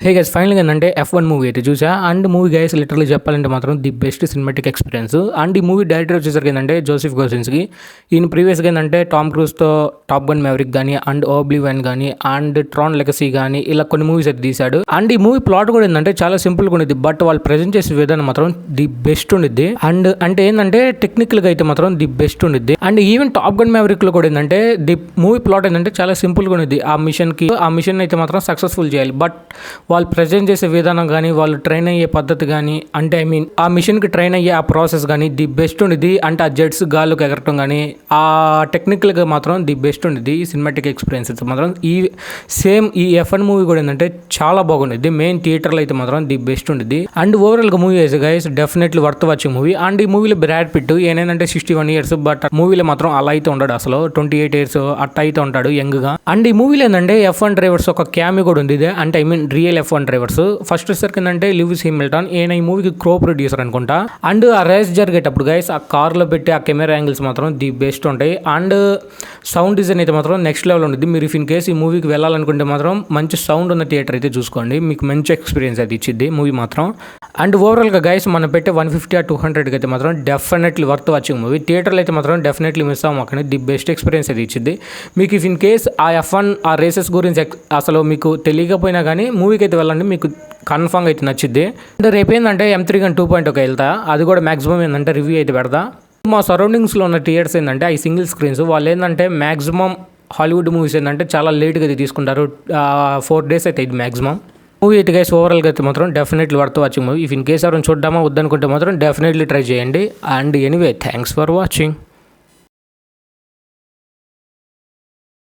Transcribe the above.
Hey guys ఫైనల్గా ఏంటంటే F1 movie అయితే చూసా. అండ్ మూవీ గైస్ లిటరల్లీ చెప్పాలంటే మాత్రం the best cinematic experience. And ఈ మూవీ డైరెక్టర్ వచ్చేసరికి ఏంటంటే జోసెఫ్ కోసిన్స్కి. ఈయన ప్రీవియస్గా ఏంటంటే టామ్ క్రూజ్తో టాప్ గన్ మ్యావరిక్ కానీ అండ్ ఓబ్లివెన్ కానీ అండ్ ట్రాన్ లెగసీ కానీ ఇలా కొన్ని మూవీస్ అయితే తీశాడు. అండ్ ఈ మూవీ ప్లాట్ కూడా ఏంటంటే చాలా సింపుల్గా ఉండేది, బట్ వాళ్ళు ప్రజెంట్ చేసే విధానం మాత్రం ది బెస్ట్ ఉండిద్ది. అండ్ అంటే ఏంటంటే టెక్నికల్గా అయితే మాత్రం ది బెస్ట్ ఉండిద్ది. అండ్ ఈవెన్ టాప్ గన్ మ్యావరిక్లో కూడా ఏంటంటే ది మూవీ ప్లాట్ ఏంటంటే చాలా సింపుల్గా ఉండేది. ఆ మిషన్ అయితే మాత్రం సక్సెస్ఫుల్ చేయాలి, బట్ వాళ్ళు ప్రజెంట్ చేసే విధానం కానీ వాళ్ళు ట్రైన్ అయ్యే పద్ధతి కానీ అంటే ఆ మిషన్కి ట్రైన్ అయ్యే ఆ ప్రాసెస్ కానీ ది బెస్ట్ ఉండేది. అంటే ఆ జెట్స్ గాల్లోకి ఎగరటం కానీ ఆ టెక్నికల్గా మాత్రం ది బెస్ట్ ఉండేది. ఈ సినిమాటిక్ ఎక్స్పీరియన్స్ మాత్రం ఈ F1 మూవీ కూడా ఏంటంటే చాలా బాగుండేది. మెయిన్ థియేటర్లో అయితే మాత్రం ది బెస్ట్ ఉండేది. అండ్ ఓవరాల్గా మూవీ అయితే guys definitely worth watching movie. And ఈ మూవీలో బ్రాడ్ పిట్ ఏనేనంటే 61 years, బట్ మూవీలో మాత్రం అలా అయితే ఉండడు, అసలు 28 years అట్ట అయితే ఉంటాడు యంగ్గా. అండ్ ఈ మూవీలో ఏంటంటే F1 డ్రైవర్స్ ఒక క్యామి కూడా ఉంది. అంటే I mean real F1 drivers. First వచ్చేసరికి ఏంటంటే లూయిస్ హామిల్టన్, ఈయన ఈ మూవీకి క్రో ప్రొడ్యూసర్ అనుకుంటా. అండ్ ఆ రేస్ జరిగేటప్పుడు గైస్ ఆ కార్లో పెట్టి ఆ కెమెరా యాంగిల్స్ మాత్రం ది బెస్ట్ ఉంటాయి. అండ్ సౌండ్ డిజైన్ అయితే మాత్రం నెక్స్ట్ లెవెల్ ఉంటుంది. మీరు ఇఫ్ ఇన్ కేస్ ఈ మూవీకి వెళ్ళాలనుకుంటే మాత్రం మంచి సౌండ్ ఉన్న థియేటర్ అయితే చూసుకోండి, మీకు మంచి ఎక్స్పీరియన్స్ అయితే ఇచ్చింది మూవీ మాత్రం. అండ్ ఓవరాల్గా గైస్ మనం పెట్టే 150 or 200 అయితే మాత్రం డెఫినెట్లీ వర్త్ వాచింగ్ మూవీ. థియేటర్లో అయితే మాత్రం డెఫినెట్లీ మిస్ అవ్వకండి, ది బెస్ట్ ఎక్స్పీరియన్స్ అయితే ఇచ్చింది మీకు. ఇఫ్ ఇన్ కేస్ ఆ F1 ఆ రేసెస్ గురించి అసలు మీకు తెలియకపోయినా కానీ మూవీకి అయితే వెళ్ళండి, మీకు కన్ఫామ్గా అయితే నచ్చిద్ది. అంటే రేపు ఏంటంటే M3 Gun 2.0 వెళ్తా, అది కూడా మాక్సిమం ఏంటంటే రివ్యూ అయితే పెడతా. మా సరౌండింగ్స్లో ఉన్న థియేటర్స్ ఏంటంటే ఈ సింగిల్ స్క్రీన్స్ వాళ్ళు ఏంటంటే మ్యాక్సిమం హాలీవుడ్ మూవీస్ ఏంటంటే చాలా లేట్గా అయితే తీసుకుంటారు, 4 days అయితే ఇది మ్యాక్సిమం. మూవీ అయితే గైస్ ఓవరాల్గా అయితే మాత్రం definitely worth watching movie. If in case ఎవరైనా చూద్దామా వద్దనుకుంటే మాత్రం డెఫినెట్లీ ట్రై చేయండి. And anyway thanks for watching.